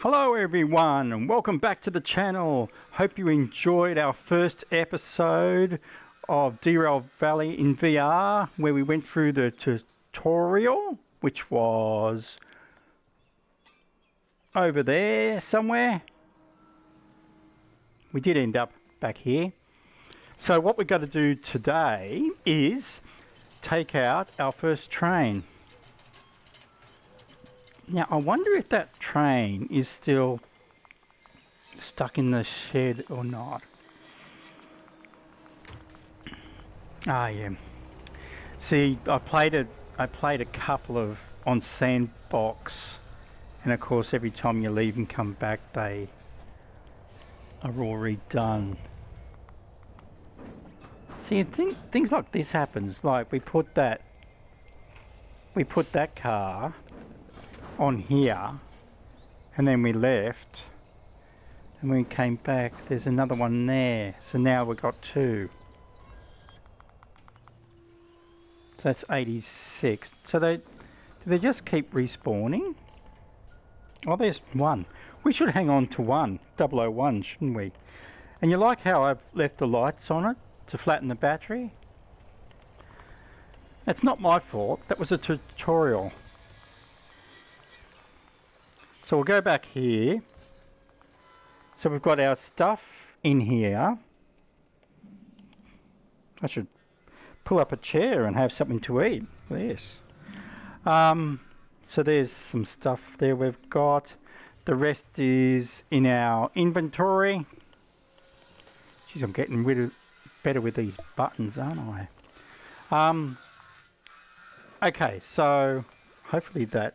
Hello everyone and welcome back to the channel. Hope you enjoyed our first episode of Derail Valley in VR, where we went through the tutorial, which was over there somewhere. We did end up back here. So what we've got to do today is take out our first train. Now, I wonder if that train is still stuck in the shed or not. Ah, yeah. See, I played a couple of on Sandbox, and of course, every time you leave and come back, they are all redone. See, things like this happens. Like we put that car on here, and then we left, and when we came back, there's another one there. So now we've got two. So that's 86. So do they just keep respawning? Oh, there's one. We should hang on to one. 001, shouldn't we? And you like how I've left the lights on it to flatten the battery? That's not my fault. That was a tutorial. So we'll go back here. So we've got our stuff in here. I should pull up a chair and have something to eat. Yes. So there's some stuff there we've got. The rest is in our inventory. Geez, I'm getting better with these buttons, aren't I? Okay, so hopefully that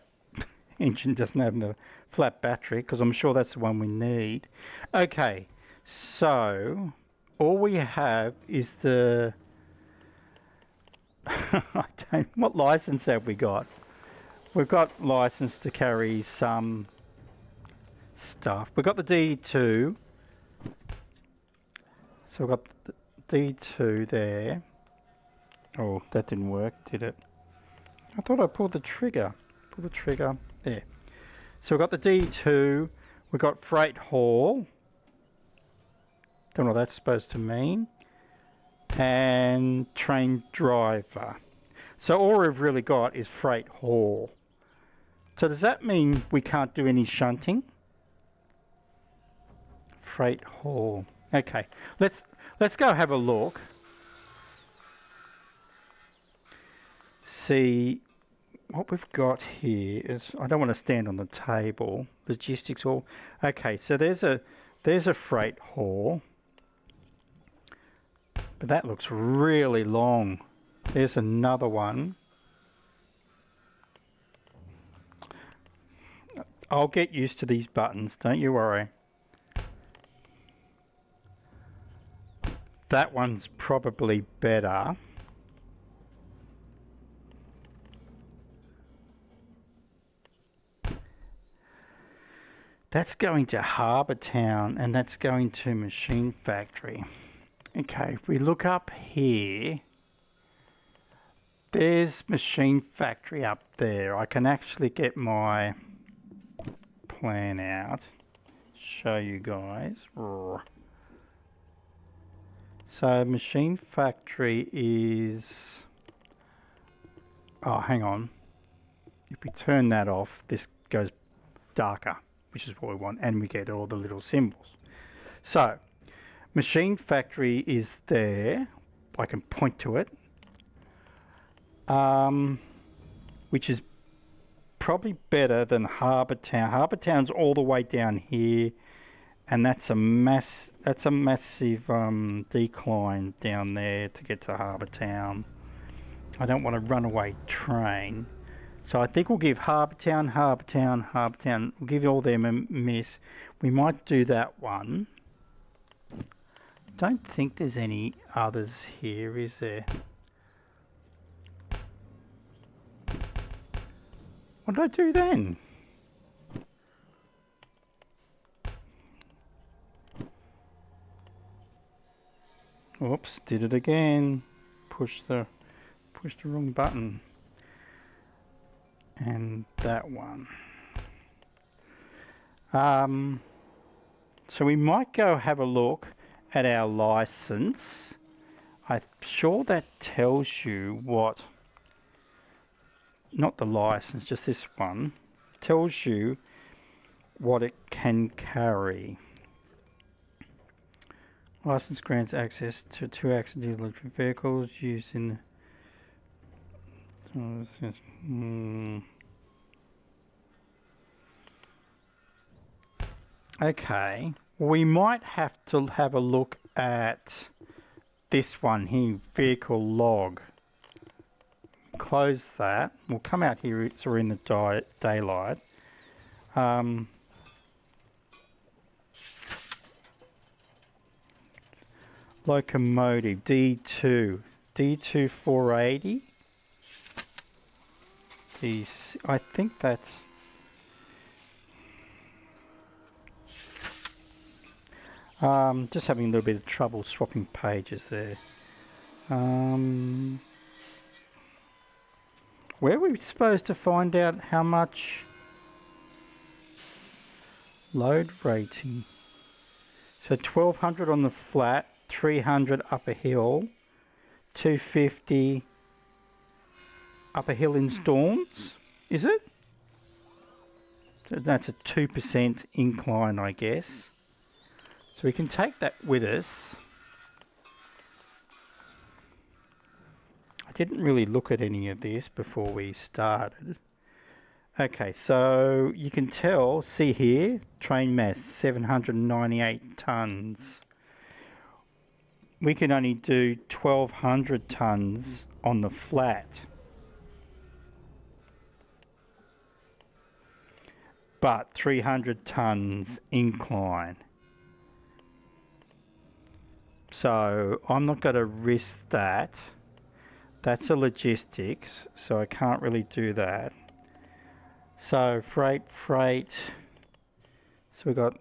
engine doesn't have the flat battery, because I'm sure that's the one we need. Okay, so all we have is the what license have we got? We've got license to carry some stuff. We've got the D2, so we've got the D2 there. Oh, that didn't work, did it? I thought I pulled the trigger. Pull the trigger there. So we've got the D2, we've got freight haul, don't know what that's supposed to mean, and train driver. So all we've really got is freight haul. So does that mean we can't do any shunting? Freight haul. Okay, let's go have a look. See what we've got here is, I don't want to stand on the table. Logistics haul. Okay, so there's a freight haul, but that looks really long. There's another one. I'll get used to these buttons, don't you worry. That one's probably better. That's going to Harbour Town, and that's going to Machine Factory. Okay, if we look up here, there's Machine Factory up there. I can actually get my plan out, show you guys. So Machine Factory is, oh, hang on. If we turn that off, this goes darker, which is what we want, and we get all the little symbols. So Machine Factory is there. I can point to it, which is probably better than Harbour Town. Harbour Town's all the way down here, and that's a massive decline down there to get to Harbour Town. I don't want a runaway train. So I think we'll give Harbour Town. We'll give all them a miss. We might do that one. Don't think there's any others here, is there? What did I do then? Oops, did it again. Push the wrong button. And that one. So we might go have a look at our license. I'm sure that tells you what, not the license, just this one, tells you what it can carry. License grants access to 2-axle electric vehicles used in Okay, we might have to have a look at this one here, vehicle log. Close that. We'll come out here so we're in the daylight. Locomotive D2 480. I think that's just having a little bit of trouble swapping pages there. Where are we supposed to find out how much load rating? So 1200 on the flat, 300 up a hill, 250 up a hill in storms, is it? So that's a 2% incline, I guess. So we can take that with us. I didn't really look at any of this before we started. Okay, so you can tell, see here, train mass 798 tonnes. We can only do 1200 tonnes on the flat. But 300 tonnes incline. So I'm not going to risk that. That's a logistics, so I can't really do that. So freight. So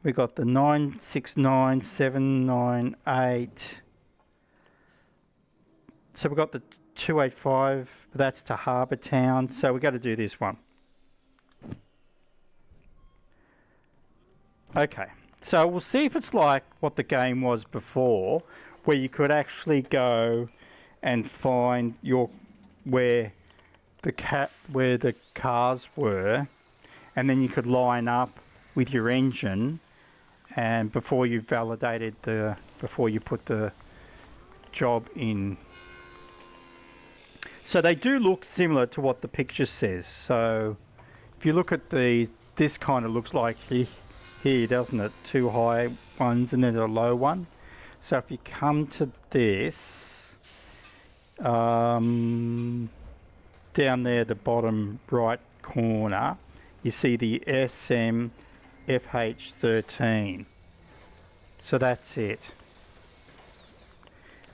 we got the 969 798. So we got the 285. That's to Harbour Town. So we got to do this one. Okay. So we'll see if it's like what the game was before, where you could actually go and find where the cars were, and then you could line up with your engine, and before you put the job in. So they do look similar to what the picture says. So if you look at this kind of looks like here, doesn't it? Two high ones and then a low one. So if you come to this, down there, the bottom right corner, you see the SM FH13. So that's it.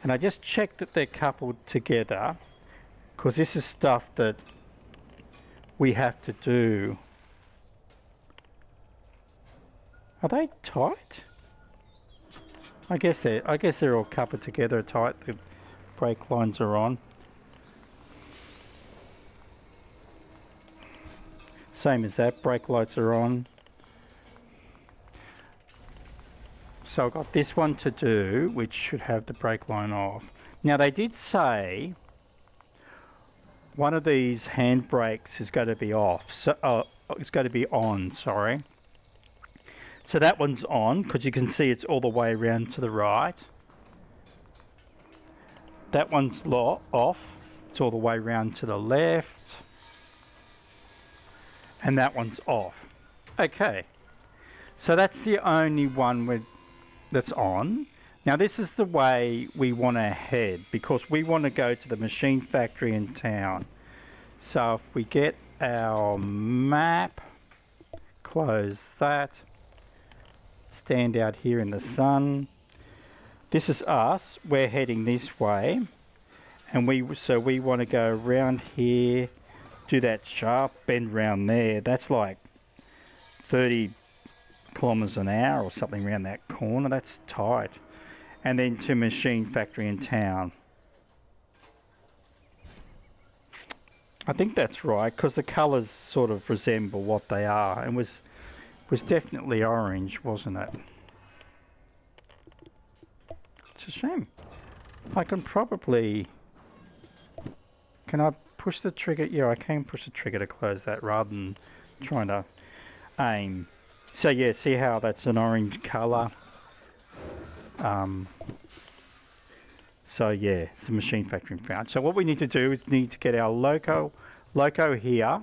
And I just checked that they're coupled together, because this is stuff that we have to do. Are they tight? I guess they're all coupled together tight. The brake lines are on. Same as that, brake lights are on. So I've got this one to do, which should have the brake line off. Now they did say one of these hand brakes is going to be off. So it's going to be on, sorry. So that one's on, because you can see it's all the way around to the right. That one's off. It's all the way around to the left. And that one's off. Okay. So that's the only one that's on. Now this is the way we want to head, because we want to go to the machine factory in town. So if we get our map, close that. Stand out here in the sun. This is us. We're heading this way, and we want to go around here, do that sharp bend round there. That's like 30 kilometers an hour or something around that corner. That's tight. And then to machine factory in town. I think that's right, because the colours sort of resemble what they are. It was definitely orange, wasn't it? It's a shame. I can probably... Can I push the trigger? Yeah, I can push the trigger to close that rather than trying to aim. So yeah, see how that's an orange colour? So yeah, it's a machine factory found. So what we need to do is need to get our loco here,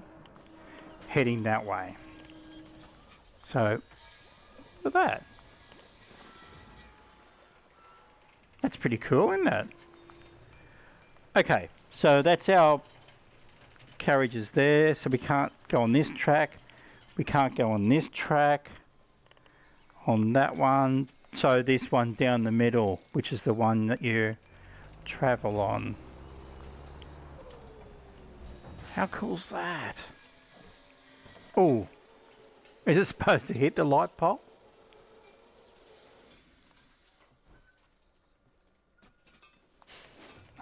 heading that way. So, look at that. That's pretty cool, isn't it? Okay, so that's our carriages there. So we can't go on this track. We can't go on this track. On that one. So this one down the middle, which is the one that you travel on. How cool's that? Oh, is it supposed to hit the light pole?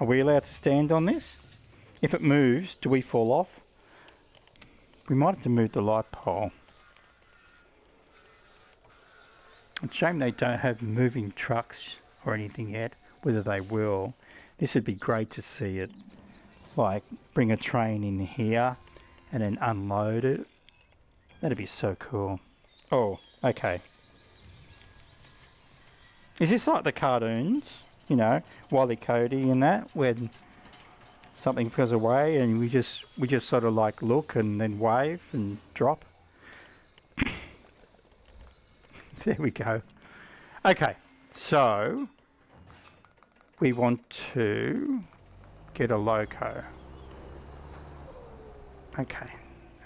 Are we allowed to stand on this? If it moves, do we fall off? We might have to move the light pole. It's a shame they don't have moving trucks or anything yet, whether they will. This would be great to see it, like bring a train in here and then unload it. That'd be so cool. Oh, okay. Is this like the cartoons? You know, Wile E. Coyote and that, when something goes away and we just sort of like look and then wave and drop. There we go. Okay, so we want to get a loco. Okay,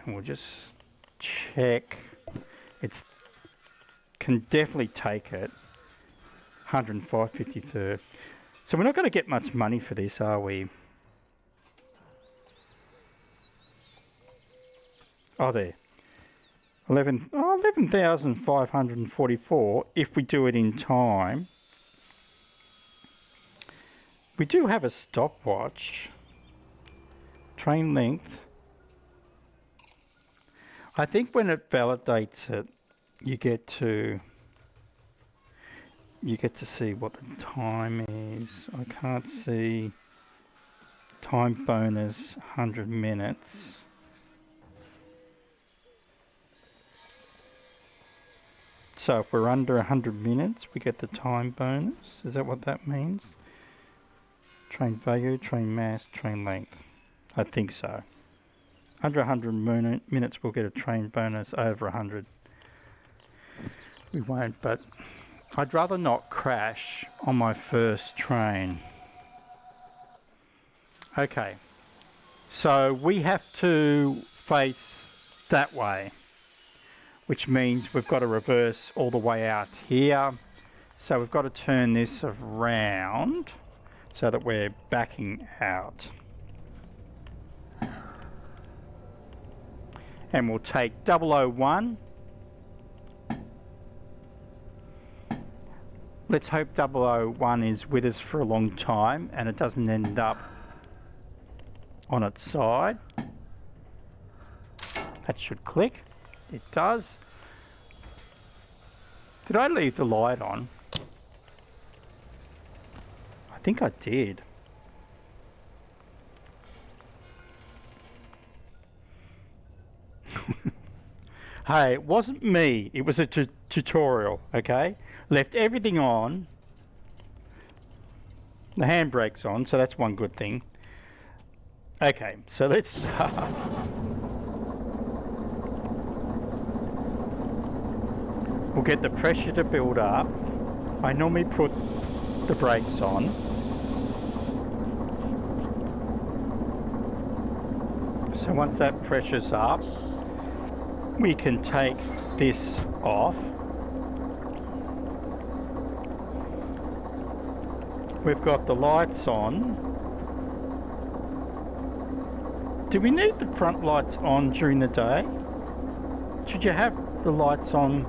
and we'll just check. It's can definitely take it. 105.53. So we're not going to get much money for this, are we? Oh, there. 11,544 if we do it in time. We do have a stopwatch. Train length. I think when it validates it, you get to see what the time is. I can't see time bonus 100 minutes. So if we're under 100 minutes, we get the time bonus. Is that what that means? Train value, train mass, train length. I think so. Under 100 minutes, we'll get a train bonus. Over 100, we won't, but I'd rather not crash on my first train. Okay, so we have to face that way, which means we've got to reverse all the way out here. So we've got to turn this around so that we're backing out. And we'll take 001. Let's hope 001 is with us for a long time and it doesn't end up on its side. That should click. It does. Did I leave the light on? I think I did. Hey, it wasn't me. It was a tutorial, okay? Left everything on. The handbrake's on, so that's one good thing. Okay, so let's start. We'll get the pressure to build up. I normally put the brakes on. So once that pressure's up, we can take this off. We've got the lights on. Do we need the front lights on during the day? Should you have the lights on?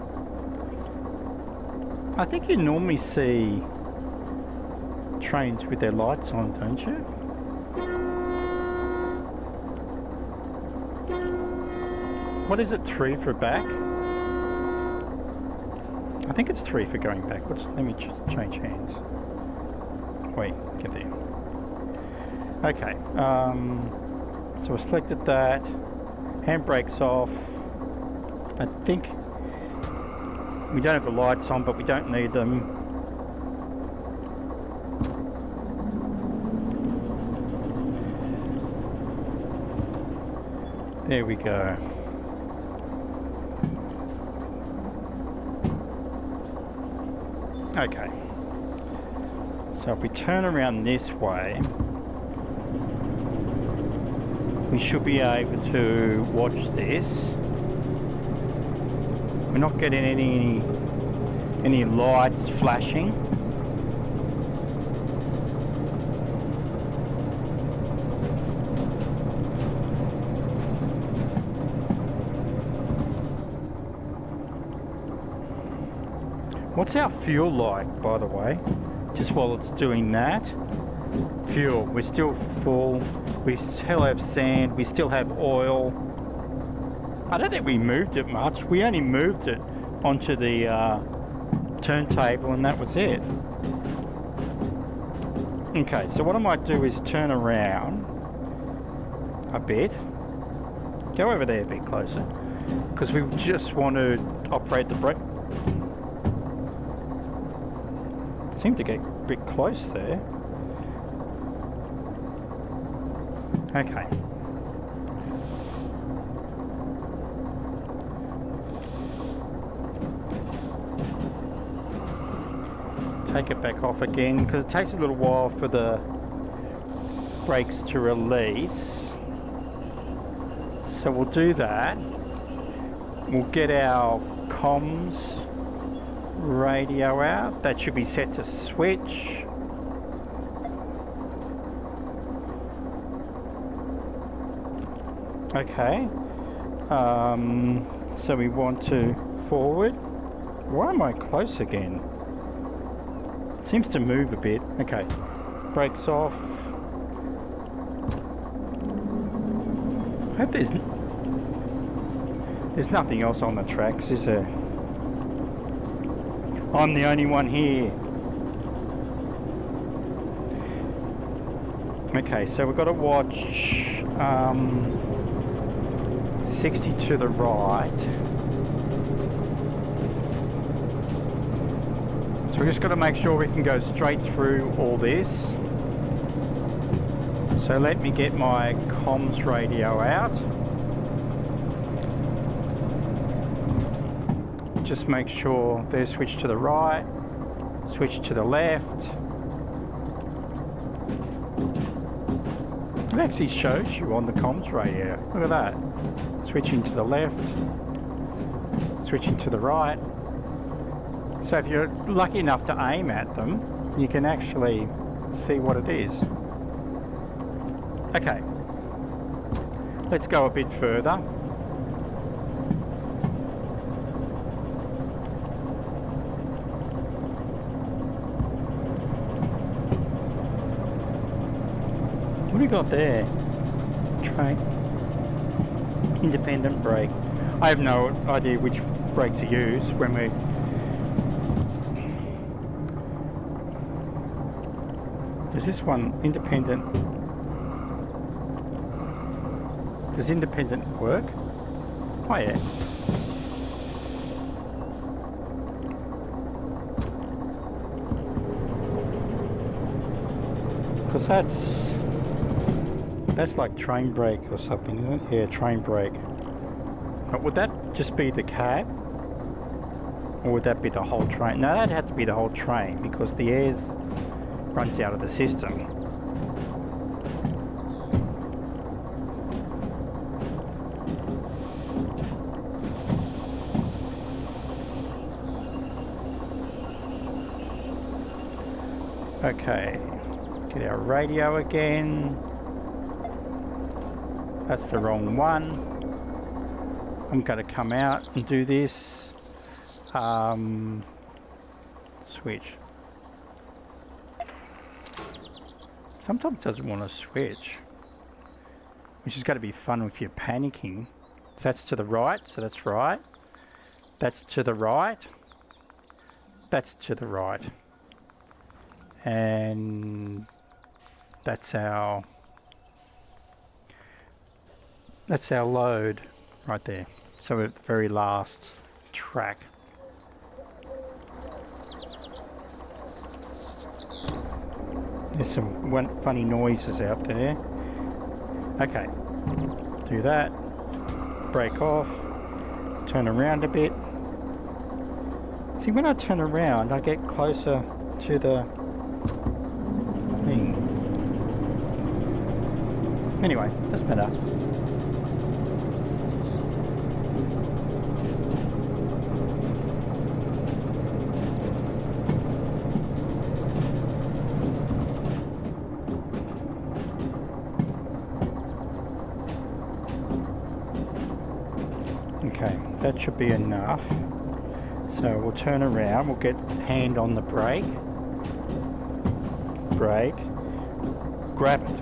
I think you normally see trains with their lights on, don't you? What is it, 3 for back? I think it's 3 for going backwards. Let me change hands. Wait, get there. Okay, so I selected that. Handbrake's off. I think we don't have the lights on, but we don't need them. There we go. Okay. So if we turn around this way, we should be able to watch this. We're not getting any lights flashing. What's our fuel like, by the way? Just while it's doing that. Fuel, we're still full. We still have sand. We still have oil. I don't think we moved it much. We only moved it onto the turntable and that was it. Okay, so what I might do is turn around a bit. Go over there a bit closer. Because we just want to operate the brake. Seem to get a bit close there. Okay. Take it back off again because it takes a little while for the brakes to release. So we'll do that. We'll get our comms radio out. That should be set to switch. Okay. So we want to forward. Why am I close again? Seems to move a bit. Okay. Brakes off. I hope there's nothing else on the tracks, is there? I'm the only one here. Okay, so we've got to watch 60 to the right. So we've just got to make sure we can go straight through all this. So let me get my comms radio out. Just make sure they're switched to the right, switch to the left. It actually shows you on the comms radio. Look at that. Switching to the left, switching to the right. So if you're lucky enough to aim at them, you can actually see what it is. Okay, let's go a bit further. What do we got there? Train. Independent brake. I have no idea which brake to use when we... Does this one independent... Does independent work? Oh yeah. Because that's like train brake or something, isn't it? Yeah, train brake. But would that just be the cab? Or would that be the whole train? No, that'd have to be the whole train because the air's runs out of the system. Okay, get our radio again. That's the wrong one. I'm going to come out and do this. Switch. Sometimes it doesn't want to switch, which is going to be fun if you're panicking. So that's to the right, so that's right. That's to the right. That's to the right. And that's our load right there. So we're at the very last track. There's some funny noises out there. Okay, do that, break off, turn around a bit. See, when I turn around, I get closer to the thing. Anyway, doesn't matter. Okay, that should be enough. So we'll turn around, we'll get hand on the brake, grab it.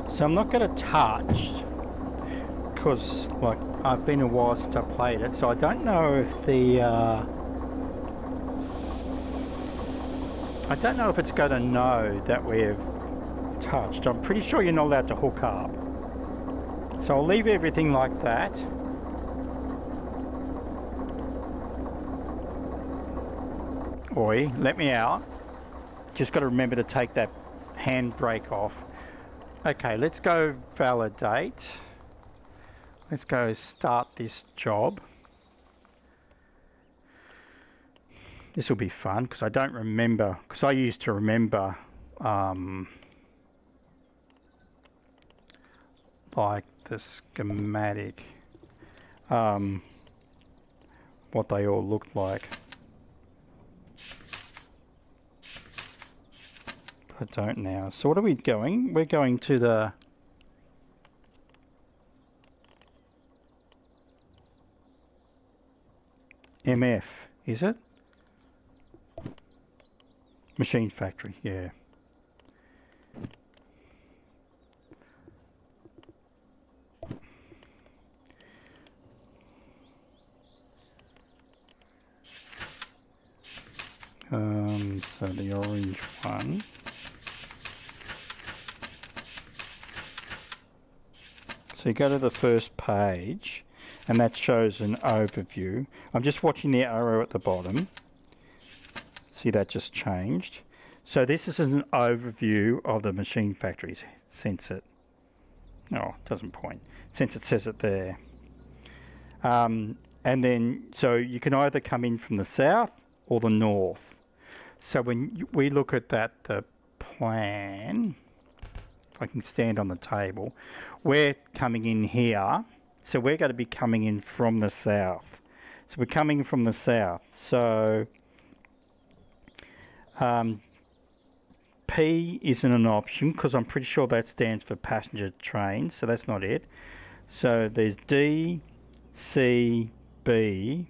So I'm not going to touch, because like I've been a while since I played it, so I don't know if the I don't know if it's going to know that we've touched. I'm pretty sure you're not allowed to hook up, so I'll leave everything like that. Oi, let me out. Just got to remember to take that handbrake off. Okay, let's go validate. Let's go start this job. This will be fun because I don't remember, because I used to remember like the schematic, what they all looked like. I don't now. So what are we going? We're going to the MF, is it? Machine factory, yeah. So the orange one. So you go to the first page, and that shows an overview. I'm just watching the arrow at the bottom. See, that just changed. So this is an overview of the machine factories, since it, oh, it doesn't point, since it says it there. And then, so you can either come in from the south or the north. So when we look at that, the plan, if I can stand on the table, we're coming in here. So we're going to be coming in from the south. So we're coming from the south. So P isn't an option because I'm pretty sure that stands for passenger trains. So that's not it. So there's D, C, B.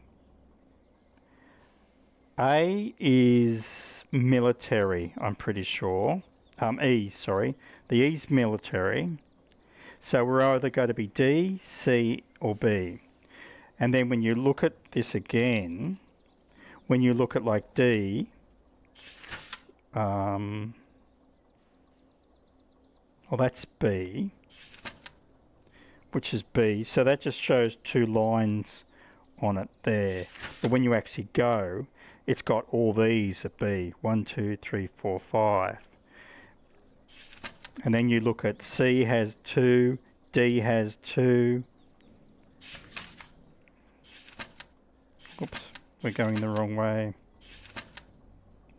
A is military, I'm pretty sure. E, sorry. The E's military. So we're either going to be D, C, or B. And then when you look at this again, when you look at like D, well, that's B, which is B. So that just shows two lines on it there. But when you actually go, it's got all these at B. 1, 2, 3, 4, 5. And then you look at C has 2, D has 2. Oops, we're going the wrong way.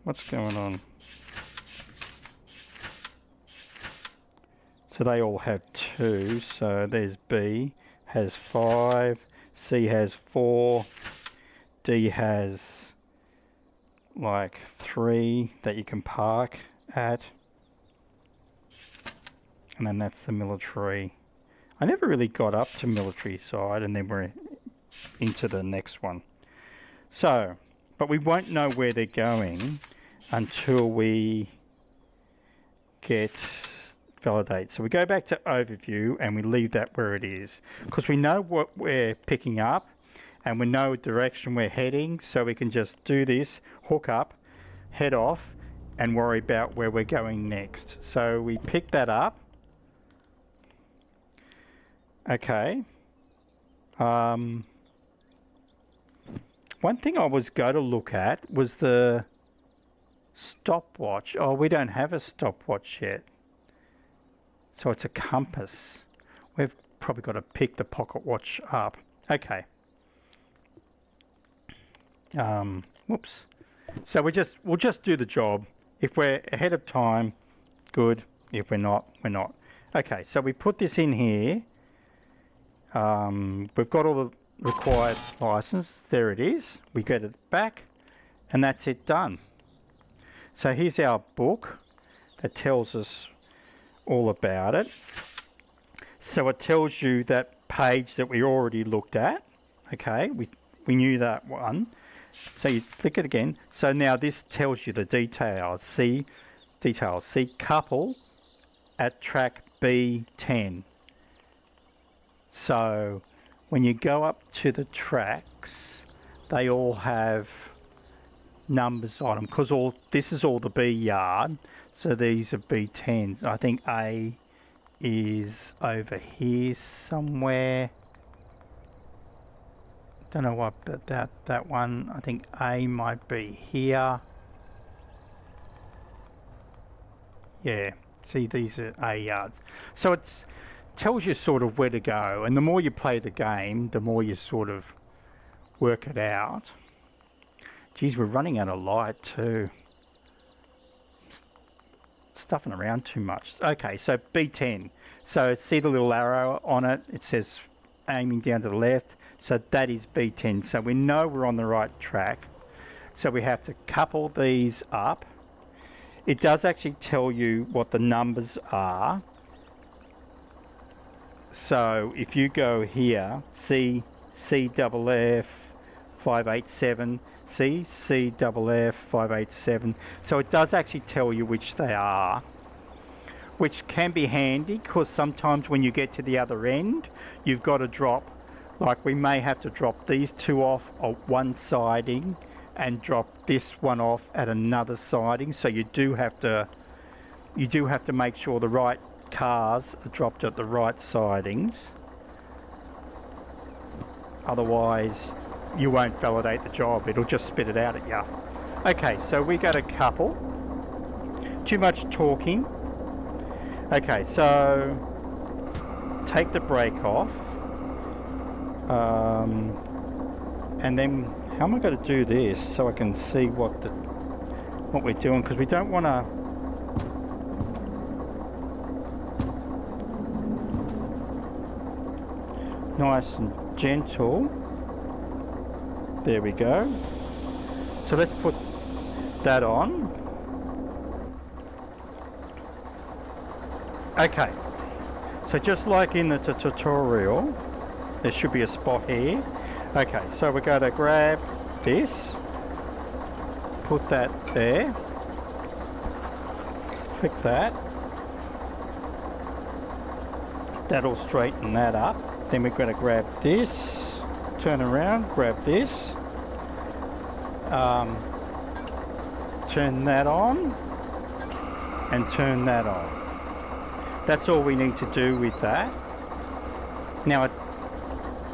What's going on? So they all have 2, so there's B, has 5, C has 4. D has like 3 that you can park at. And then that's the military. I never really got up to military side, and then we're into the next one. So, but we won't know where they're going until we get validate. So we go back to overview and we leave that where it is, because we know what we're picking up and we know direction we're heading, so we can just do this, hook up, head off, and worry about where we're going next. So we pick that up. Okay. One thing I was going to look at was the stopwatch. Oh, we don't have a stopwatch yet. So it's a compass. We've probably got to pick the pocket watch up. Okay. Whoops. So we'll just do the job. If we're ahead of time, good. If we're not, we're not. Okay, so we put this in here. We've got all the required license. There it is. We get it back, and that's it done. So here's our book that tells us all about it. So it tells you that page that we already looked at. Okay, we knew that one. So you click it again. So now this tells you the details. See couple at track B10. So when you go up to the tracks, they all have numbers on them, because this is all the B yard, so these are B10s. I think A is over here somewhere. Don't know what, but that one, I think A might be here. Yeah, see, these are A yards. So it's tells you sort of where to go, and the more you play the game, the more you sort of work it out. Geez, we're running out of light too. Stuffing around too much. Okay, so B10. So see the little arrow on it? It says aiming down to the left. So that is B10. So we know we're on the right track. So we have to couple these up. It does actually tell you what the numbers are. So if you go here, CCFF 587, CCFF 587. So it does actually tell you which they are, which can be handy, because sometimes when you get to the other end, you've got to drop, like we may have to drop these two off at one siding and drop this one off at another siding. So you do have to make sure the right cars are dropped at the right sidings, otherwise you won't validate the job. It'll just spit it out at you. Okay, so we got a couple. Too much talking. Okay, so take the brake off, and then how am I going to do this so I can see what we're doing, because we don't want to. Nice and gentle. There we go. So let's put that on. Okay. So just like in the tutorial, there should be a spot here. Okay, so we're going to grab this, put that there, click that. That'll straighten that up. Then we're going to grab this, turn around, grab this, turn that on, and turn that on. That's all we need to do with that. Now,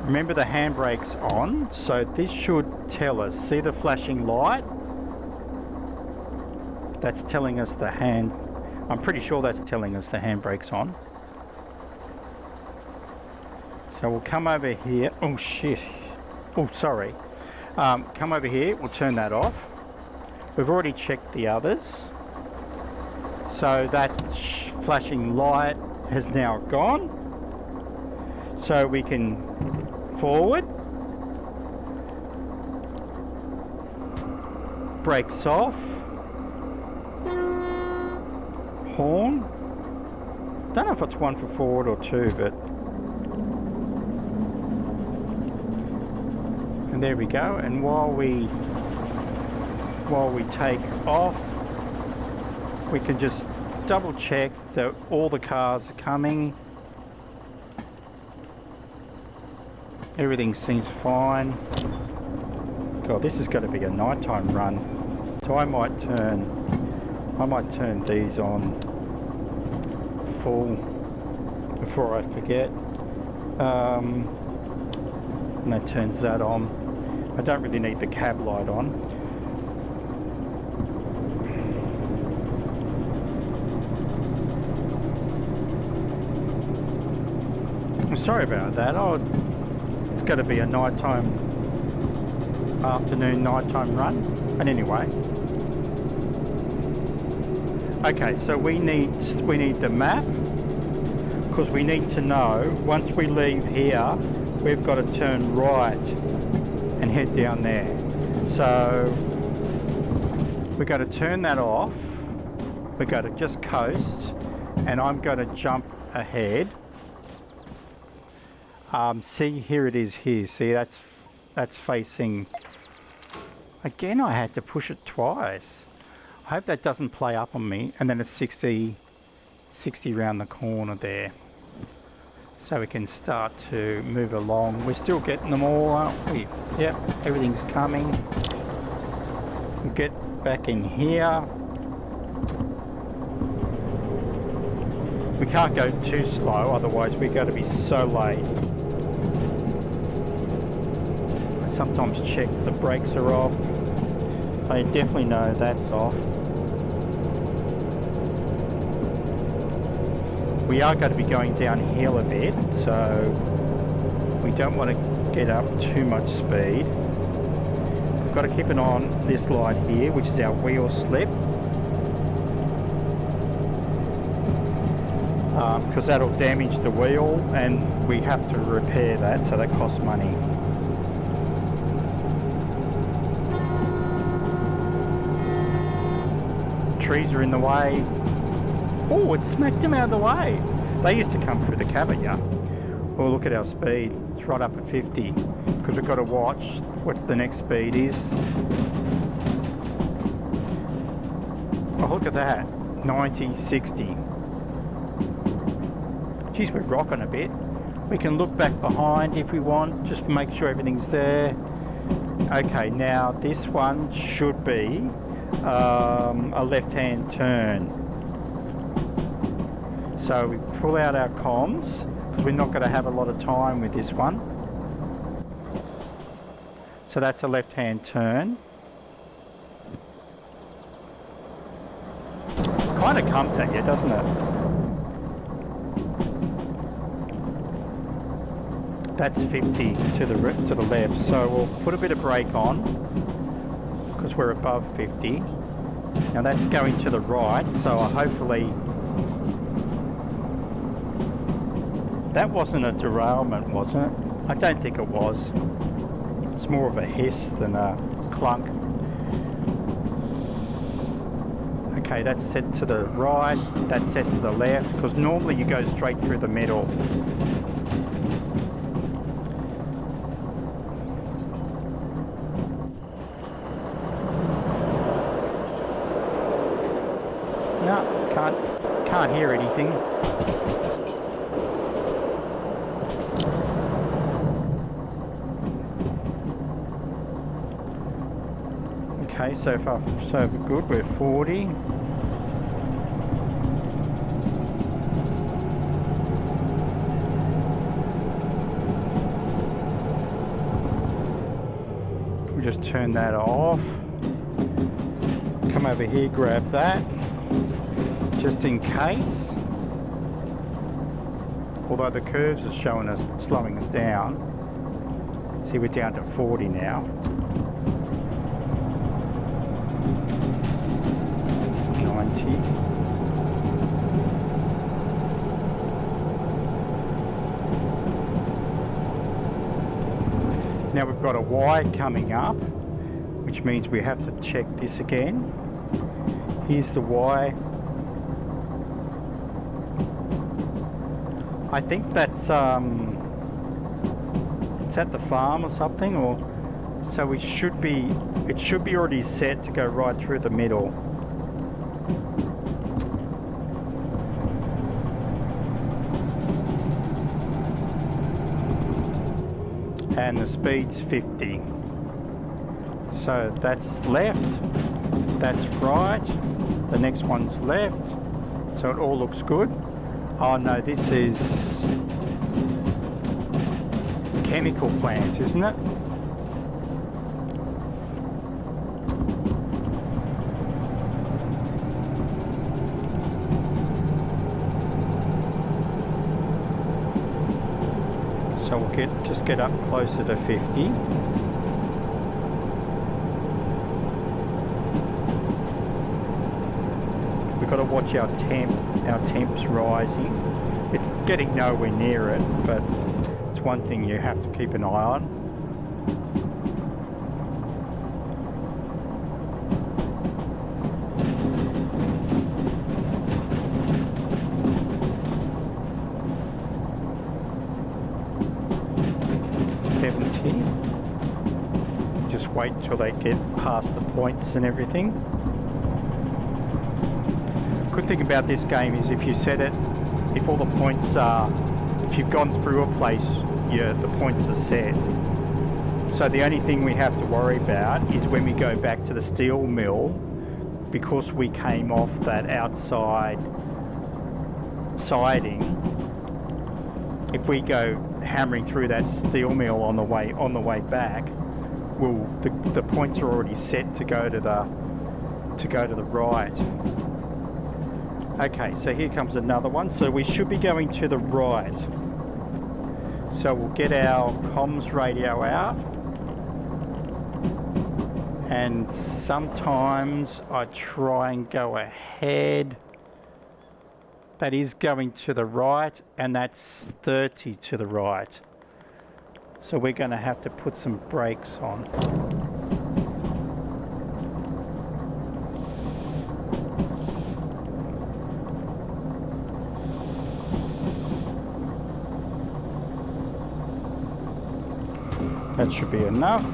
remember the handbrake's on, so this should tell us. See the flashing light? That's telling us I'm pretty sure that's telling us the handbrake's on. So we'll come over here. Oh shit. Oh, sorry. Come over here. We'll turn that off. We've already checked the others. So that flashing light has now gone. So we can forward. brakes off. Horn. Don't know if it's one for forward or two, but... And there we go. And while we take off, we can just double check that all the cars are coming. Everything seems fine. God, this has got to be a nighttime run. So I might turn these on full before I forget. And that turns that on. I don't really need the cab light on. I'm sorry about that. It's got to be a afternoon nighttime run. And anyway, okay, so we need the map, because we need to know once we leave here we've got to turn right and head down there. So we're going to turn that off. We're going to just coast, and I'm going to jump ahead. See, here it is here. See, that's facing... Again, I had to push it twice. I hope that doesn't play up on me. And then it's 60 round the corner there. So we can start to move along. We're still getting them all, aren't we? Yep, everything's coming. We'll get back in here. We can't go too slow, otherwise we're going to be so late. I sometimes check the brakes are off. I definitely know that's off. We are going to be going downhill a bit, so we don't want to get up too much speed. We've got to keep an eye on this light here, which is our wheel slip, because that'll damage the wheel and we have to repair that, so that costs money. Trees are in the way. Oh, it smacked them out of the way. They used to come through the cavern. Well, look at our speed. It's right up at 50. Because we've got to watch what the next speed is. Oh, look at that. 90, 60. Geez, we're rocking a bit. We can look back behind if we want. Just make sure everything's there. Okay, now this one should be a left-hand turn. So we pull out our comms, because we're not going to have a lot of time with this one. So that's a left-hand turn. Kind of comes at you, doesn't it? That's 50 to the left. So we'll put a bit of brake on, because we're above 50. Now that's going to the right, so hopefully... That wasn't a derailment, was it? I don't think it was. It's more of a hiss than a clunk. Okay, that's set to the right, that's set to the left, because normally you go straight through the middle. No, can't hear anything. Okay, so far so good. We're 40. We'll just turn that off. Come over here, grab that, just in case. Although the curves are showing us, slowing us down. See, we're down to 40 now. 90. Now we've got a Y coming up. which means we have to check this again. Here's the Y. I think that's it's at the farm or something, or so it should be already set to go right through the middle. And the speed's 50. So that's left, that's right, the next one's left, so it all looks good. Oh no, this is chemical plants, isn't it? So we'll just get up closer to 50. We've got to watch our temp's rising. It's getting nowhere near it, but it's one thing you have to keep an eye on. Just wait till they get past the points and everything. Good thing about this game is if you set it, if all the points are, if you've gone through a place, the points are set. So the only thing we have to worry about is when we go back to the steel mill, because we came off that outside siding. If we go hammering through that steel mill on the way back, the points are already set to go to the right. Okay, so here comes another one. So we should be going to the right. So we'll get our comms radio out. And sometimes I try and go ahead. That is going to the right, and that's 30 to the right. So we're going to have to put some brakes on. That should be enough,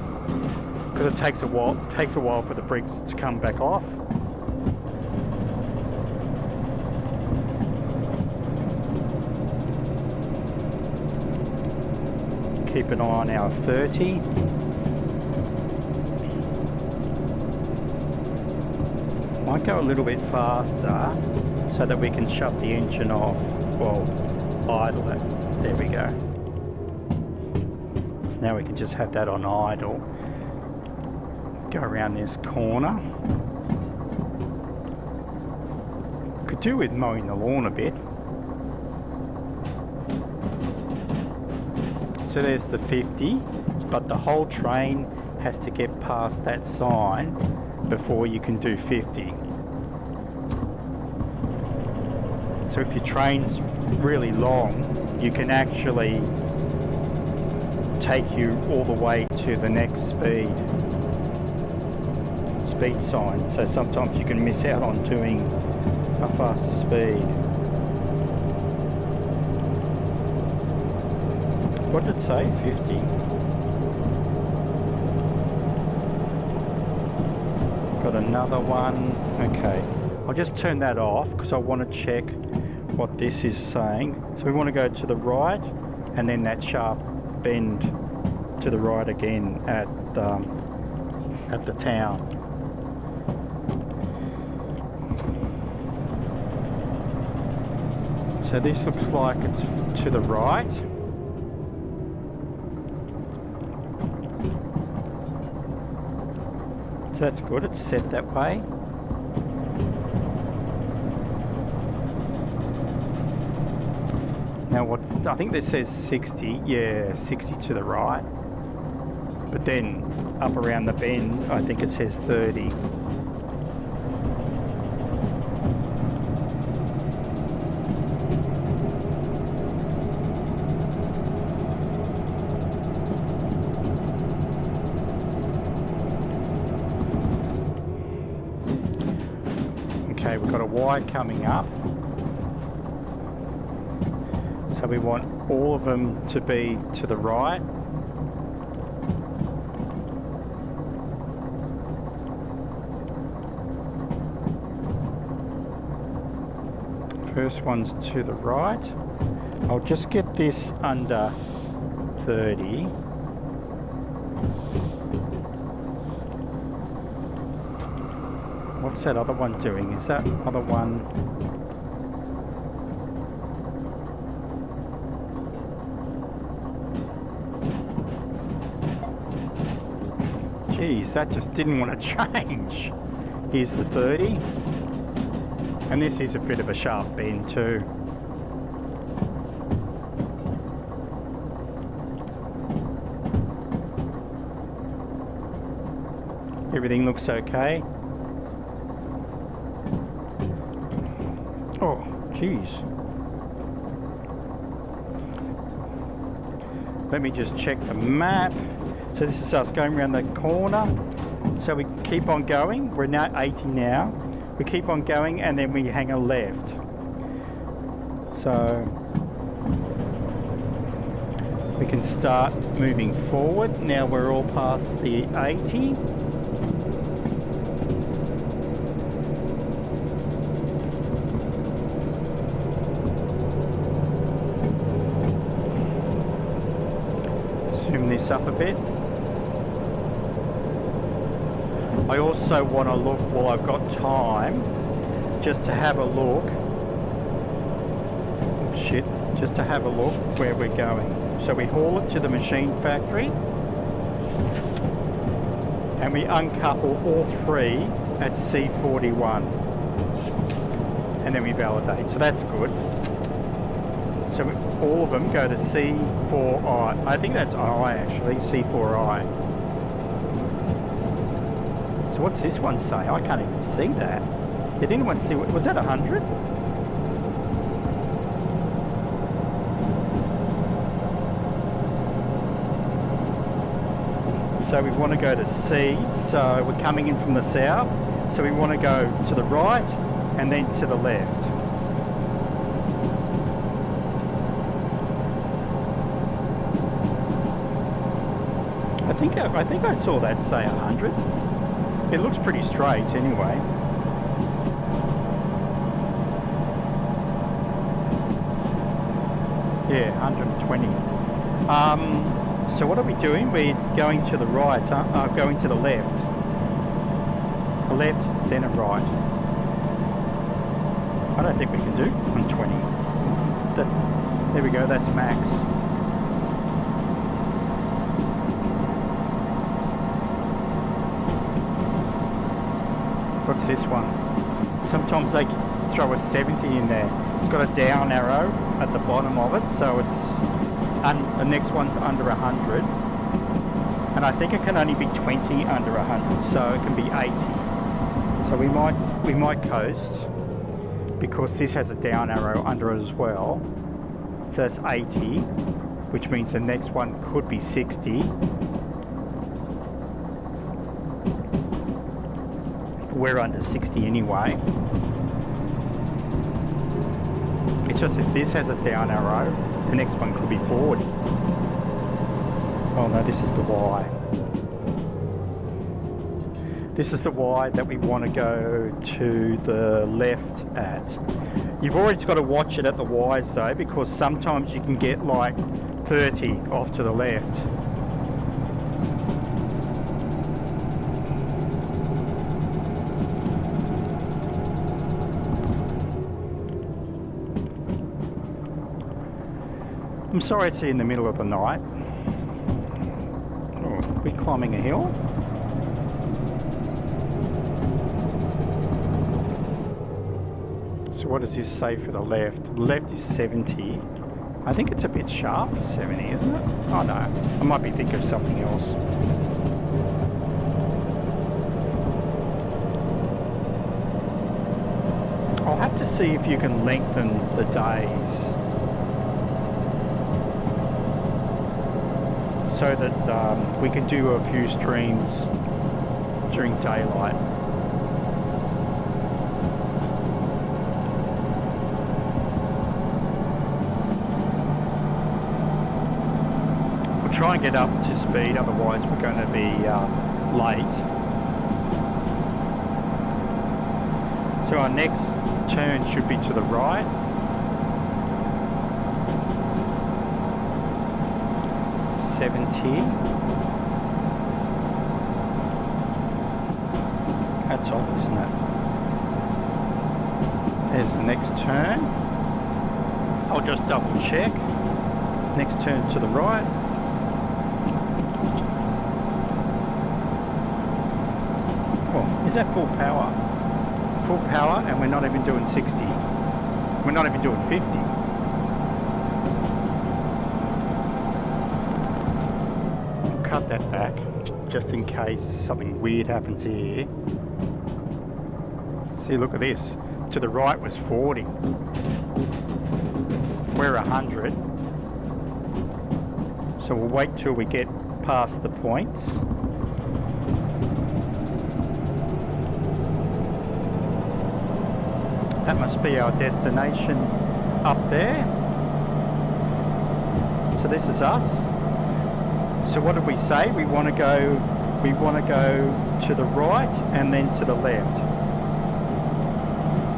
because it takes a while for the brakes to come back off. Keep an eye on our 30. Might go a little bit faster so that we can shut the engine off. Well, idle it. There we go. So now we can just have that on idle. Go around this corner. Could do with mowing the lawn a bit. So there's the 50, but the whole train has to get past that sign before you can do 50. So if your train's really long, you can actually take you all the way to the next speed sign. So sometimes you can miss out on doing a faster speed. What did it say? 50? Got another one. Okay. I'll just turn that off because I want to check what this is saying. So we want to go to the right and then that sharp bend to the right again at the town. So this looks like it's to the right. So that's good, it's set that way. Now I think this says 60, yeah, 60 to the right. But then up around the bend, I think it says 30. Okay, we've got a Y coming up. So we want all of them to be to the right. First one's to the right. I'll just get this under 30. What's that other one doing? Is that other one... Geez, that just didn't want to change. Here's the 30. And this is a bit of a sharp bend too. Everything looks okay. Oh, geez. Let me just check the map. So this is us going around the corner. So we keep on going. We're now 80 now. We keep on going and then we hang a left. So we can start moving forward. Now we're all past the 80. Zoom this up a bit. I also want to look, while I've got time, just to have a look. Oh, shit. Just to have a look where we're going. So we haul it to the machine factory and we uncouple all three at C41 and then we validate. So that's good. So all of them go to C4I. I think that's I actually, C4I. So what's this one say? I can't even see that. Did anyone see what was that? 100? So we want to go to C. So we're coming in from the south. So we want to go to the right and then to the left. I think I saw that say 100. It looks pretty straight anyway. Yeah, 120. So what are we doing? We're going to the right, going to the left. A left, then a right. I don't think we can do 120. There we go, that's max. What's this one? Sometimes they throw a 70 in there. It's got a down arrow at the bottom of it, so it's the next one's under 100. And I think it can only be 20 under 100, so it can be 80. So we might coast because this has a down arrow under it as well. So that's 80, which means the next one could be 60. We're under 60 anyway. It's just if this has a down arrow, the next one could be 40. Oh no, this is the Y. This is the Y that we want to go to the left at. You've always got to watch it at the Ys though, because sometimes you can get like 30 off to the left. I'm sorry it's in the middle of the night. Oh, we're climbing a hill. So what does this say for the left? The left is 70. I think it's a bit sharp for 70, isn't it? Oh no, I might be thinking of something else. I'll have to see if you can lengthen the days so that we can do a few streams during daylight. get up to speed, otherwise we're going to be late. So our next turn should be to the right. That's off, isn't it? There's the next turn. I'll just double check. Next turn to the right. Oh, is that full power? Full power, and we're not even doing 60. We're not even doing 50. I'll cut that back, just in case something weird happens here. See, look at this. To the right was 40. We're 100. So we'll wait till we get past the points. That must be our destination up there. So this is us. So what did we say? We want to go to the right and then to the left.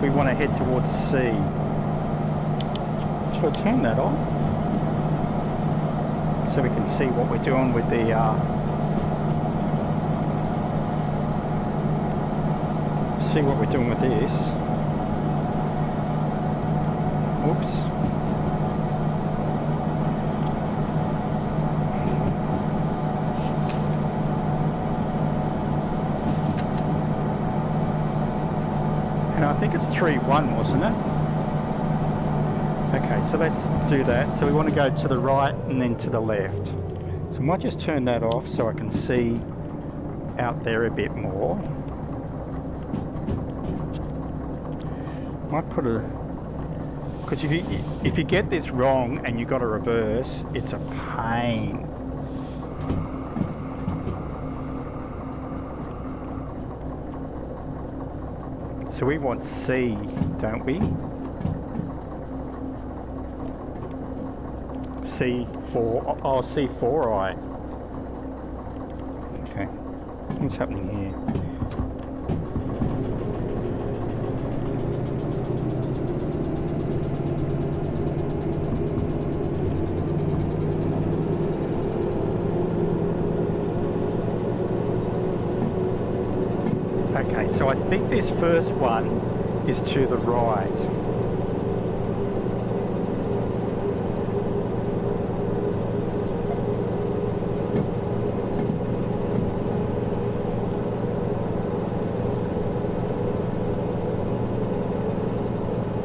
We want to head towards C. Should I turn that on? So we can see what we're doing with the see what we're doing with this. Oops. And I think it's 3-1, wasn't it? Okay, so let's do that. So we want to go to the right and then to the left. So I might just turn that off so I can see out there a bit more. Might put a... Because if you get this wrong and you've got to reverse, it's a pain. So we want C, don't we? C4, oh, C4I. Okay, what's happening here? Okay, so I think this first one is to the right.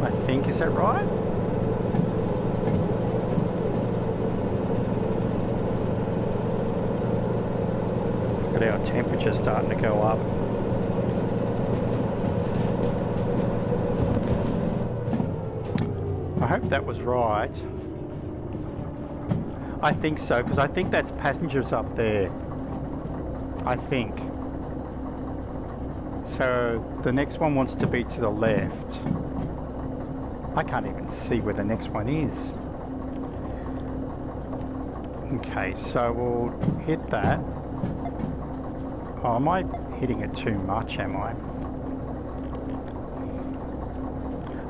I think, is that right? Look at our temperature starting to go up. I hope that was right. I think so, because I think that's passengers up there. I think. So the next one wants to be to the left. I can't even see where the next one is. Okay, so we'll hit that. Oh, am I hitting it too much, am I?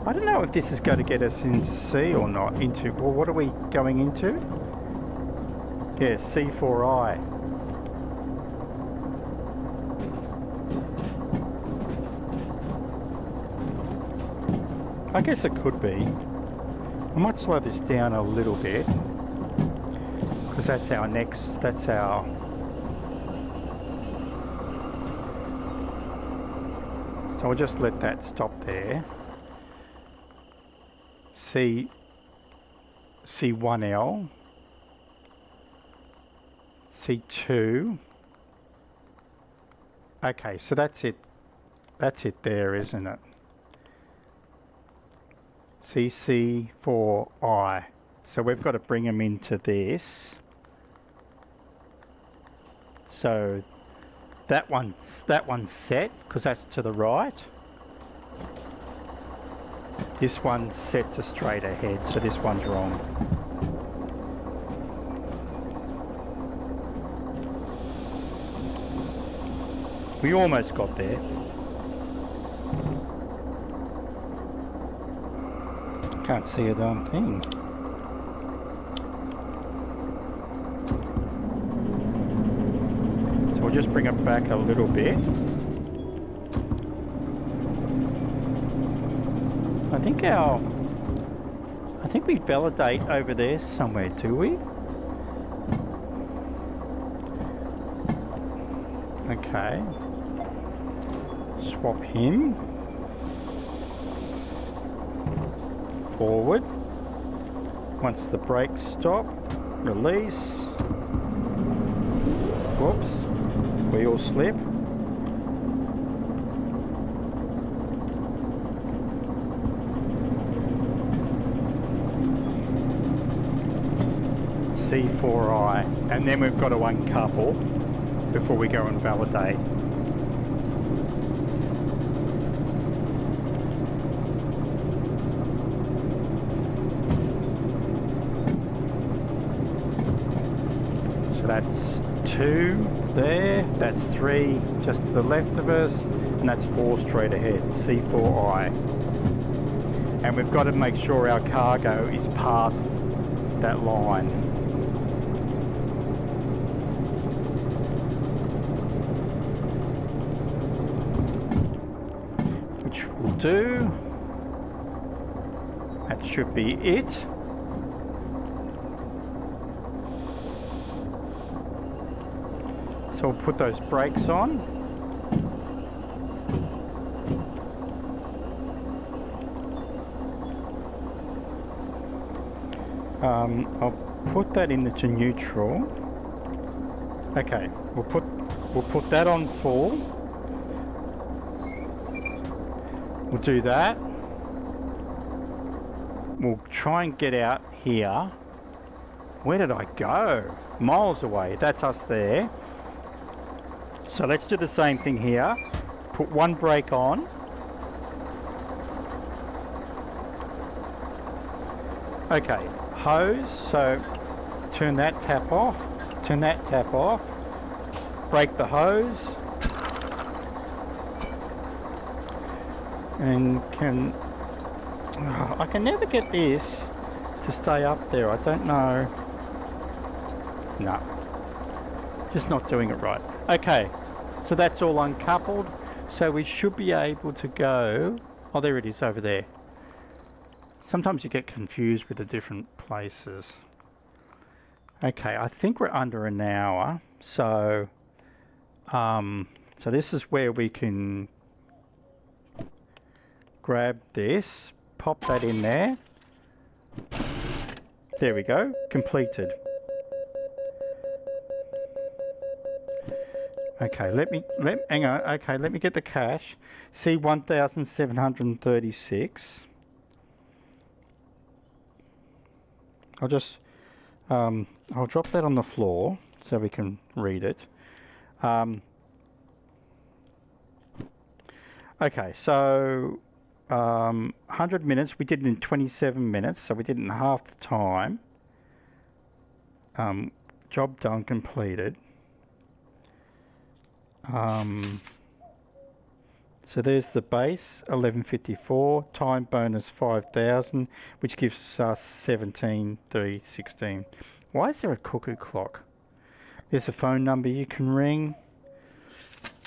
I don't know if this is going to get us into C or not. Into, well, what are we going into? Yeah, C4I. I guess it could be. I might slow this down a little bit, because that's our next, that's our... So I'll just let that stop there. C1L, C2. Okay, so that's it there, isn't it? CC4I. So we've got to bring them into this. So that one's set, because that's to the right. This one's set to straight ahead, so this one's wrong. We almost got there. Can't see a darn thing. So we'll just bring it back a little bit. I think we validate over there somewhere, do we? Okay. Swap him. Forward. Once the brakes stop, release. Whoops. Wheel slip. C4I, and then we've got to uncouple before we go and validate. So that's 2 there, that's 3 just to the left of us, and that's 4 straight ahead, C4I. And we've got to make sure our cargo is past that line. Which will do. That should be it. So we'll put those brakes on. I'll put that into neutral. Okay, we'll put that on full. We'll do that. We'll try and get out here. Where did I go? Miles away. That's us there. So let's do the same thing here. Put one brake on. Okay, hose, so turn that tap off, break the hose, and I can never get this to stay up there, I don't know. No, just not doing it right. Okay, so that's all uncoupled, so we should be able to go, oh there it is over there. Sometimes you get confused with the different places. Okay, I think we're under an hour, so so this is where we can grab this, pop that in there. There we go, completed. Okay, hang on. Okay, let me get the cash. See, 1,736. I'll just, I'll drop that on the floor so we can read it. Okay, so 100 minutes, we did it in 27 minutes, so we did it in half the time. Job done, completed. So there's the base, 1154, time bonus 5,000, which gives us 17,316. Why is there a cuckoo clock? There's a phone number you can ring.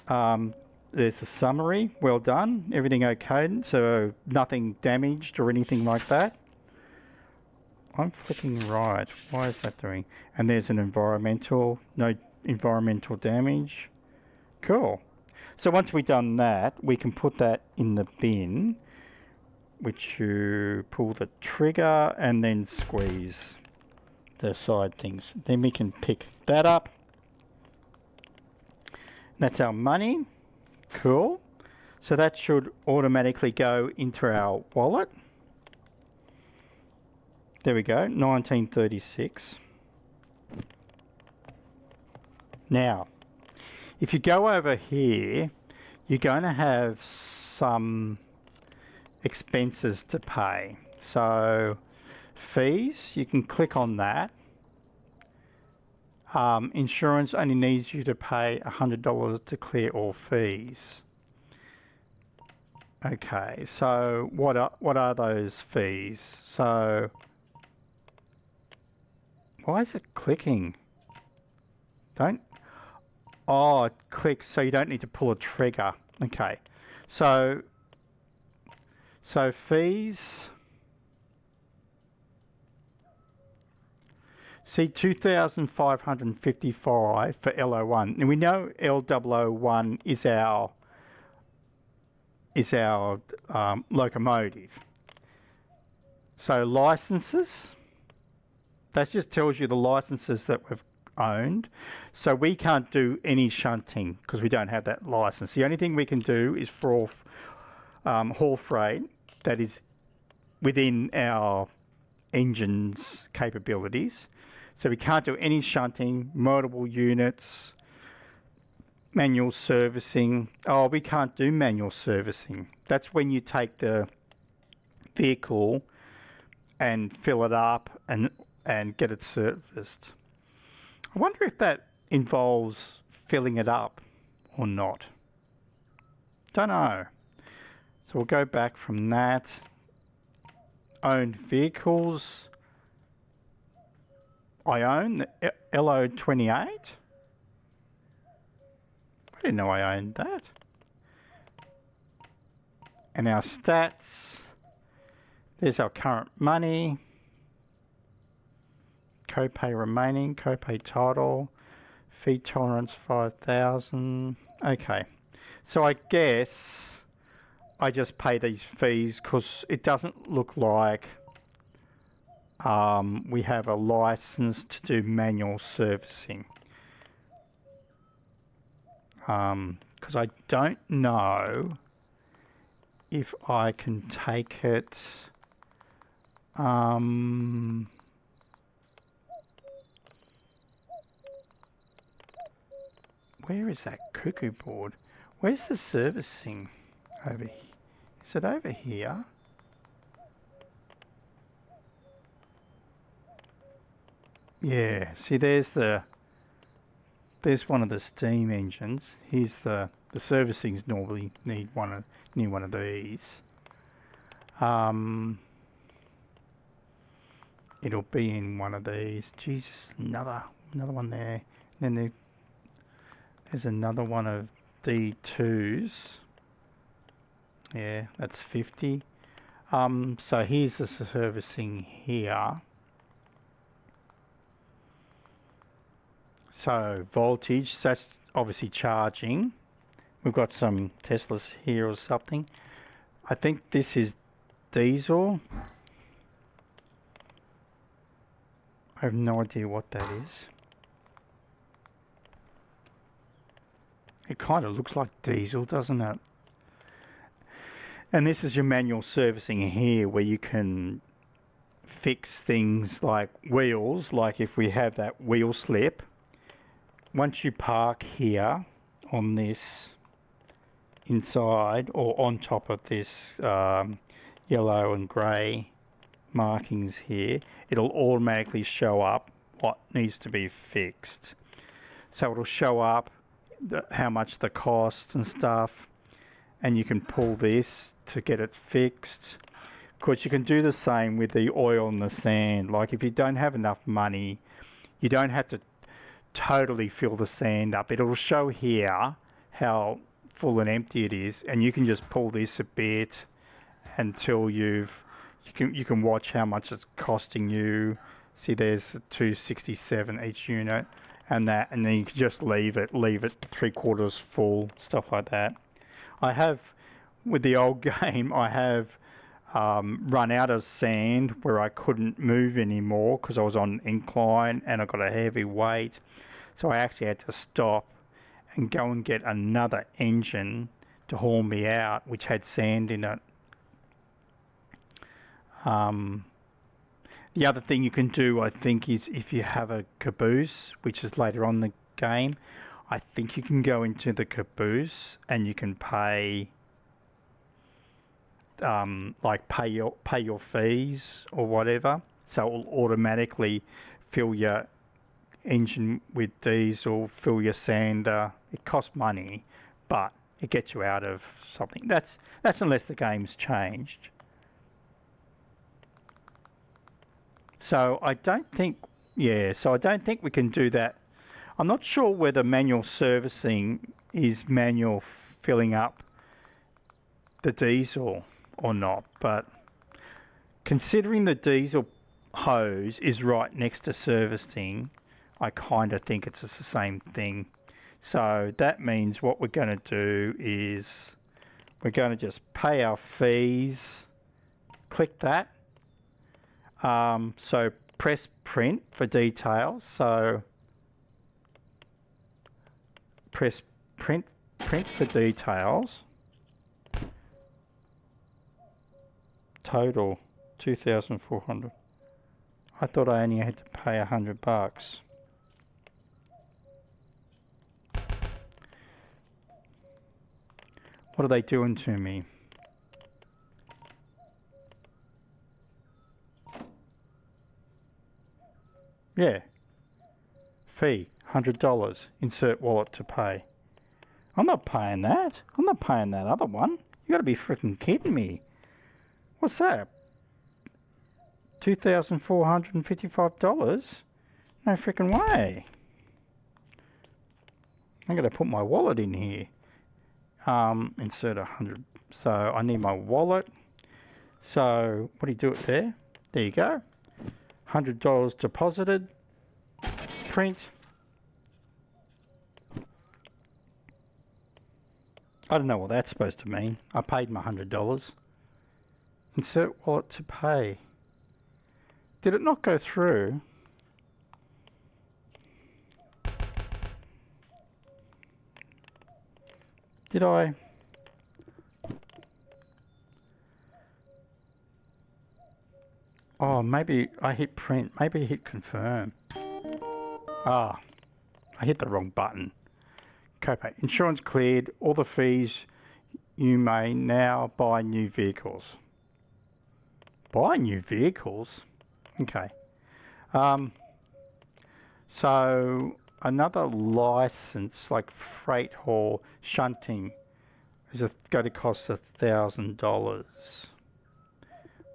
There's a summary, well done, everything okay, so nothing damaged or anything like that. I'm flicking right, why is that doing? And there's an environmental, no environmental damage. Cool. So once we've done that, we can put that in the bin, which you pull the trigger and then squeeze the side things. Then we can pick that up. That's our money. Cool. So that should automatically go into our wallet. There we go, 1936. Now, if you go over here, you're going to have some expenses to pay. So fees, you can click on that. Insurance only needs you to pay $100 to clear all fees. Okay, so what are those fees? So why is it clicking? Oh, it clicks, so you don't need to pull a trigger. Okay, so fees. See, 2,555 for LO1, and we know L001 is our locomotive. So licenses, that just tells you the licenses that we've owned. So we can't do any shunting because we don't have that license. The only thing we can do is for haul freight that is within our engine's capabilities. So we can't do any shunting, multiple units, manual servicing. Oh, we can't do manual servicing. That's when you take the vehicle and fill it up and get it serviced. I wonder if that involves filling it up or not. Don't know. So we'll go back from that. Owned vehicles. I own the LO28. I didn't know I owned that. And our stats. There's our current money. Copay remaining, copay title, fee tolerance 5,000. Okay, so I guess I just pay these fees because it doesn't look like we have a license to do manual servicing. Because I don't know if I can take it. Where is that cuckoo board? Where's the servicing? Over here. Is it over here? Yeah, see there's one of the steam engines. Here's the servicings normally need one of these. It'll be in one of these. Jesus, another one there. And then there's another one of D2s. Yeah, that's 50. So here's the servicing here. So voltage, that's obviously charging. We've got some Teslas here or something. I think this is diesel. I have no idea what that is. It kind of looks like diesel, doesn't it? And this is your manual servicing here where you can fix things like wheels, like if we have that wheel slip. Once you park here on this inside or on top of this yellow and grey markings here, it'll automatically show up what needs to be fixed. So it'll show up how much the cost and stuff, and you can pull this to get it fixed. Of course, you can do the same with the oil and the sand. Like if you don't have enough money, you don't have to totally fill the sand up. It'll show here how full and empty it is, and you can just pull this a bit until you can watch how much it's costing you. See, there's $267 each unit, and then you can just leave it 3/4 full, stuff like that. I have, with the old game, I have run out of sand where I couldn't move anymore because I was on an incline and I got a heavy weight, so I actually had to stop and go and get another engine to haul me out, which had sand in it. The other thing you can do, I think, is if you have a caboose, which is later on in the game, I think you can go into the caboose and you can pay, pay your fees or whatever. So it will automatically fill your engine with diesel, fill your sander. It costs money, but it gets you out of something. That's unless the game's changed. So I don't think, so I don't think we can do that. I'm not sure whether manual servicing is manual filling up the diesel or not, but considering the diesel hose is right next to servicing, I kind of think it's just the same thing. So that means what we're going to do is we're going to just pay our fees, click that. So press print for details. So press print for details. Total 2,400. I thought I only had to pay $100. What are they doing to me? Yeah. Fee, $100. Insert wallet to pay. I'm not paying that. I'm not paying that other one. You gotta be freaking kidding me. What's that? $2,455? No freaking way. I'm gonna put my wallet in here. Insert 100. So I need my wallet. So what do you do it there? There you go. $100 deposited. Print. I don't know what that's supposed to mean. I paid my $100. Insert wallet to pay. Did it not go through? Did I? Oh, maybe I hit print. Maybe I hit confirm. Ah, I hit the wrong button. Copay. Insurance cleared. All the fees. You may now buy new vehicles. Buy new vehicles? Okay. So another license like freight haul shunting is going to cost $1,000.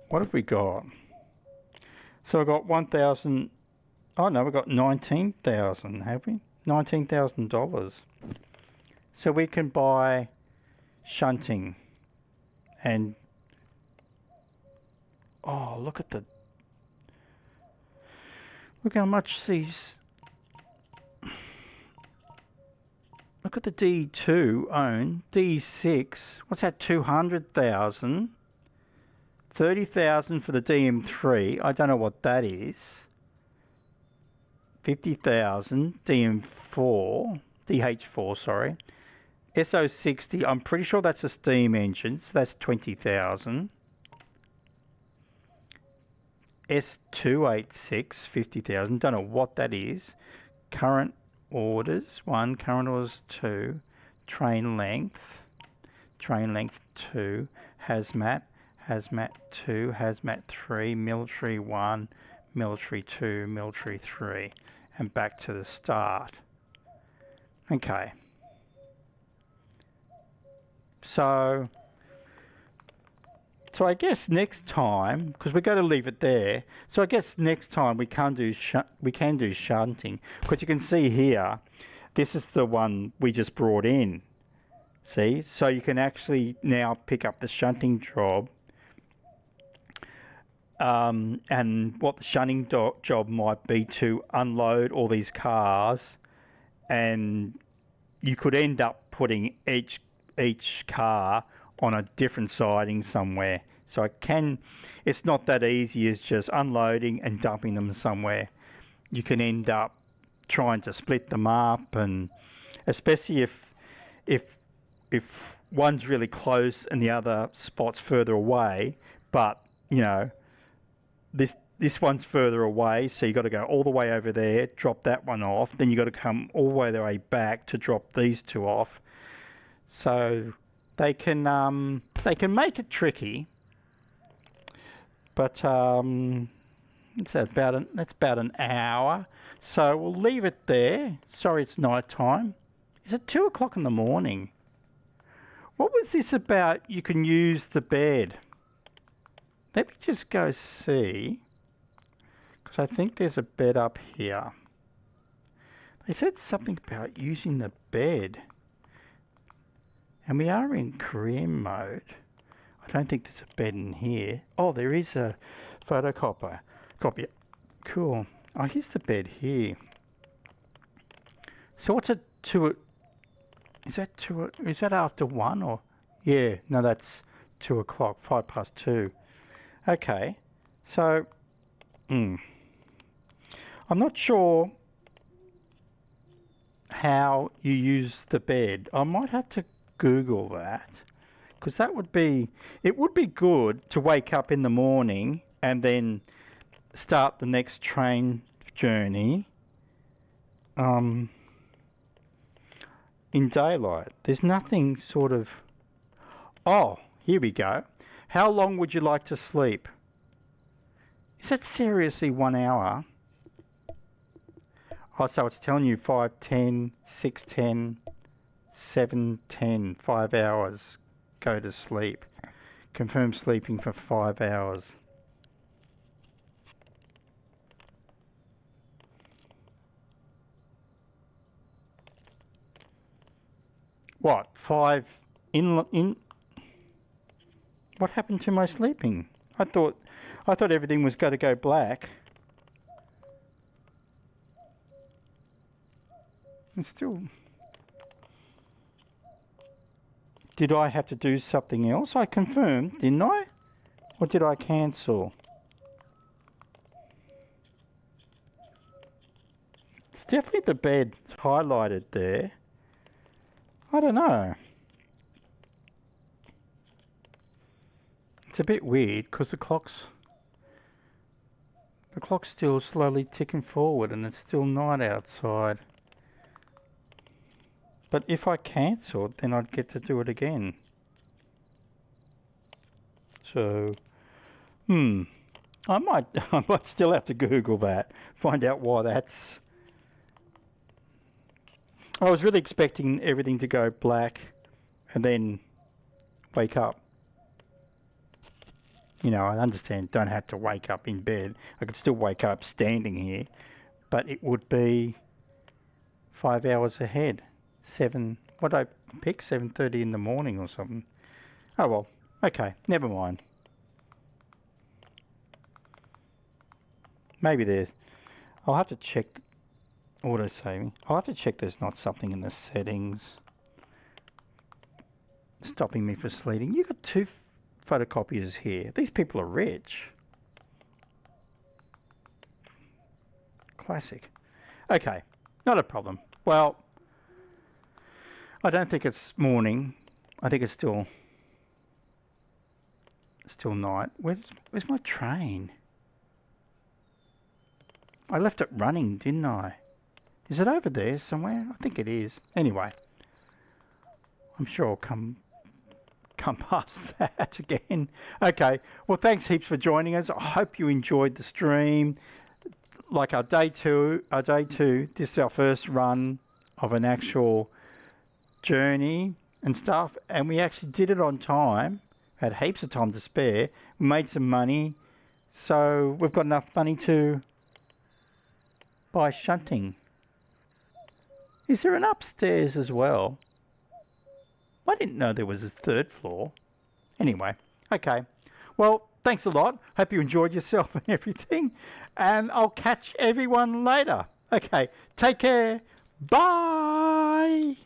What have we got? So I got 1,000. Oh no, we got 19,000. Have we? $19,000. So we can buy shunting and oh, look how much these. Look at the D2 own. D6. What's that? 200,000. 30,000 for the DM3. I don't know what that is. 50,000. DM4. DH4, sorry. SO60. I'm pretty sure that's a steam engine. So that's 20,000. S286. 50,000. Don't know what that is. Current orders 1, current orders 2, train length 2, hazmat 2, hazmat 3, military 1, military 2, military 3, and back to the start. Okay. So I guess next time, because we're going to leave it there, so I guess next time we can do shunting, because you can see here, this is the one we just brought in. See, so you can actually now pick up the shunting job, and what the shunting job might be to unload all these cars, and you could end up putting each car on a different siding somewhere. So it's not that easy as just unloading and dumping them somewhere. You can end up trying to split them up, and especially if one's really close and the other spot's further away, but you know, this one's further away, so you got to go all the way over there, drop that one off, then you got to come all the way back to drop these two off. So they can make it tricky, but That's about an hour. So we'll leave it there. Sorry, it's night time. Is it 2 o'clock in the morning? What was this about? You can use the bed. Let me just go see, because I think there's a bed up here. They said something about using the bed. And we are in career mode. I don't think there's a bed in here. Oh, there is a photocopier. Cool. Oh, here's the bed here. So what's it to? Is that after 1 or? Yeah, no, that's 2 o'clock, 2:05. Okay, so I'm not sure how you use the bed. I might have to Google that, because it would be good to wake up in the morning and then start the next train journey in daylight. There's nothing sort of... Oh, here we go. How long would you like to sleep? Is that seriously 1 hour? Oh, so it's telling you 5:10, 6:10, 7:10, 5 hours. Go to sleep. Confirm sleeping for 5 hours. What? 5 in? What happened to my sleeping? I thought everything was going to go black. And still, did I have to do something else? I confirmed, didn't I? Or did I cancel? It's definitely the bed highlighted there. I don't know. It's a bit weird because the clock's still slowly ticking forward and it's still night outside. But if I cancelled, then I'd get to do it again. So, I might still have to Google that, find out why that's... I was really expecting everything to go black and then wake up. You know, I understand don't have to wake up in bed. I could still wake up standing here, but it would be 5 hours ahead. What did I pick? 7:30 in the morning or something. Oh well, okay, never mind. Maybe there's... I'll have to check auto-saving. I'll have to check there's not something in the settings stopping me from sleeping. You've got 2 photocopiers here. These people are rich. Classic. Okay, not a problem. Well, I don't think it's morning. I think it's still night. Where's my train? I left it running, didn't I? Is it over there somewhere? I think it is. Anyway, I'm sure I'll come past that again. Okay, well, thanks heaps for joining us. I hope you enjoyed the stream. Like our day two, this is our first run of an actual journey and stuff, and we actually did it on time. Had heaps of time to spare. We made some money, so we've got enough money to buy shunting. Is there an upstairs as well? I didn't know there was a 3rd floor. Anyway, okay. Well, thanks a lot. Hope you enjoyed yourself and everything. And I'll catch everyone later. Okay, take care. Bye.